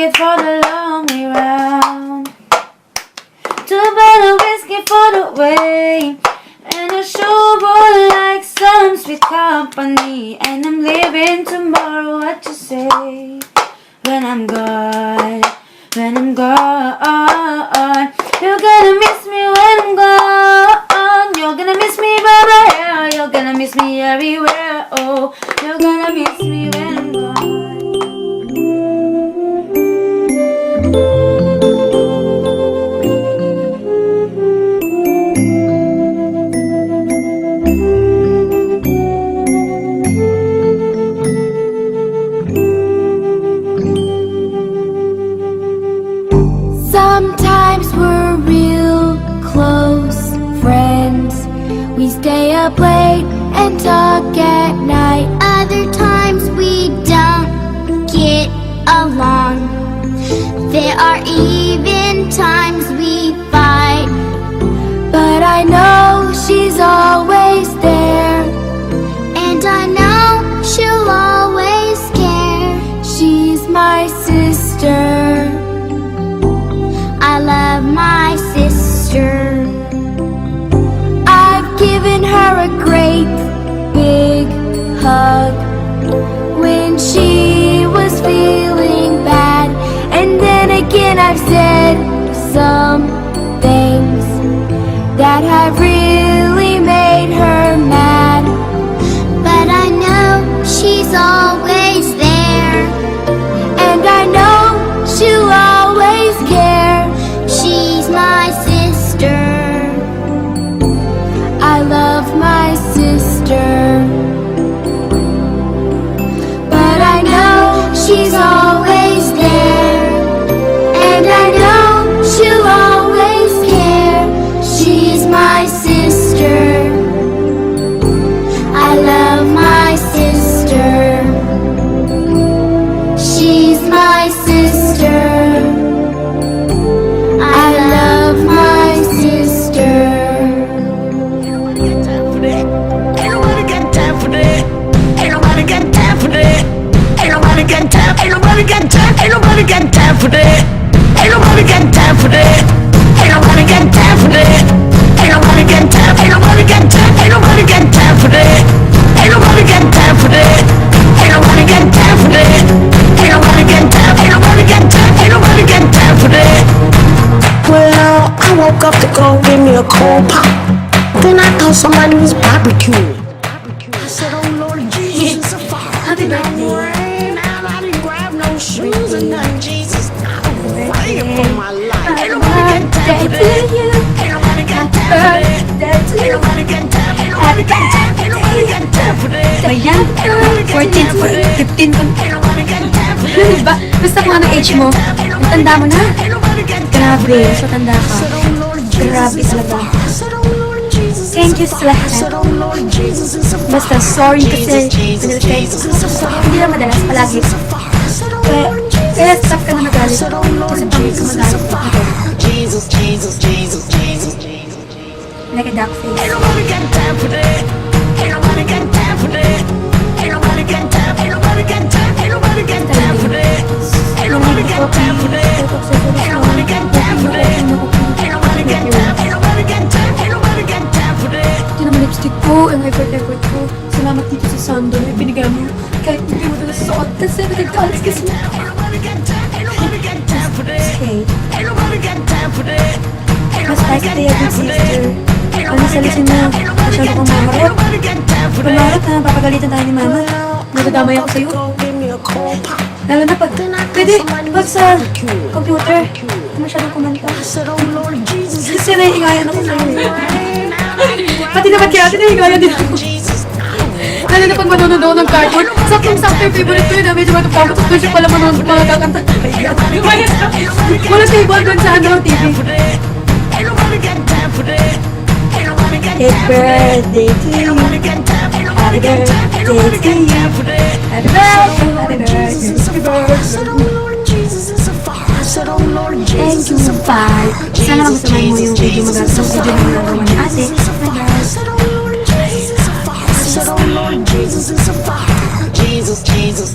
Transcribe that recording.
ticket for the long way round. 2 bottle whiskey for the way, and I sure would like some sweet company. And I'm leaving tomorrow, what you say? When I'm gone, when I'm gone, you're gonna miss me when I'm gone. You're gonna miss me by my hair, you're gonna miss me everywhere. Oh, you're gonna miss me when I'm gone. Sometimes we're real close friends. We stay up late and talk at night. Other times we don't get along. There are even times we fight. But I know she's always there, and I know she'll always care. She's my sister. I love my sister. I've given her a great big hug when she was feeling bad, and then again I've said some things that have really made her mad. But I know she's always there, and I know she'll always care. She's my sister. I love my sister. But I know she's always there, and I know she'll always care. She's my sister. I love my sister. She's my sister. I love my sister. Ain't nobody got time for that. Ain't nobody got time for that. Ain't nobody got time. Ain't nobody got time. Ain't nobody got time for that. Ain't nobody got time for that. Ain't nobody got time for that. Ain't nobody got time. Ain't nobody got time. Ain't nobody got time for that. Ain't nobody got time for that. Ain't nobody got time for that. Ain't nobody got time. Ain't nobody got time. Ain't nobody got time for that. Well, I woke up to go give me a cold pop. Then I thought somebody was barbecuing. I said, oh Lord Jesus, it's a fire. Happy birthday. Rain out, I didn't grab no shoes and nothing. Jesus, I'm praying for my life. Ain't nobody got time for that. Ain't nobody got time for that. Ain't nobody got time. Ain't nobody got time. Ain't nobody got time for that. So yan, 14, 15 ko. Ain't nobody got time for that. Ba, basta kung anong age mo, ang tanda mo na. Ain't nobody got time. Grabe, so tanda ka. Said, oh Lord Jesus, Grabe it's a talaga. fire. Said, oh Lord Jesus, Thank you it's a sa fire. lahat. Said, oh Lord Jesus, it's a fire. Basta sorry kasi Jesus, Jesus, it's a fire. hindi na madalas palagi. It's a fire. Said, oh Kaya, Lord Jesus, kaya stop ka na magalit. said, oh Lord Kasi pang Jesus, it's a magalit. fire. Jesus, Jesus, Jesus, Jesus, Jesus. Like a duck face. Ain't nobody got time for that. Ain't nobody got time for that. Ain't nobody got time. Ain't nobody got time. Ain't nobody got time for that. Ain't nobody got time for that. Ain't nobody got time for that. Ain't nobody got time. Ain't nobody got time. Ain't nobody got time for that. Ito naman lipstick ko, ang effort ko. Salamat dito sa Sando, may binigay mo. Kahit hindi mo na nasuot kasi nagkakalas kasi. Ain't nobody got time. Ain't nobody got time for that. Okay, Ain't nobody got time for that. Ain't mas nobody like got stay a time good for that. sister. Ain't Ano nobody sa got lisin mo? time. Ain't nobody Masyado got kong time. Ain't mamarot. nobody got time for that. Mamarot na, papagalitan tayo ni mama. Nadadamay ako sa'yo. Give me a cold pop. Lalo na pag, pwede, pag sa computer, masyadong kumanta. I said, oh Lord Jesus, it's Kasi naiingayan ako sa'yo. rain out. Pati naman kaya, naiingayan din ako. Jesus, Lalo na pag manonood ako ng cartoon, saktong-sakto yung favorite ko yun, medyo matapagod, tapos doon siya pala manonood mga kakanta. Wala table doon sa ano, TV. ain't nobody got time for that. Ain't nobody got Happy time for that. birthday to Ain't you. nobody got time. Ain't Happy nobody got time. Ain't nobody birthday to got you. time for that. Happy birthday, happy Jesus is a fire. I said, oh birthday. Lord Jesus is a fire. I said, oh Lord Thank Jesus you, is a bye. fire. Sana magustuhan mo yung video Jesus is a magagawa video na ginagawa ni ate. Jesus is a fire. I said, oh Lord Jesus is a fire. I said, oh Lord Jesus is a fire. Jesus, Jesus,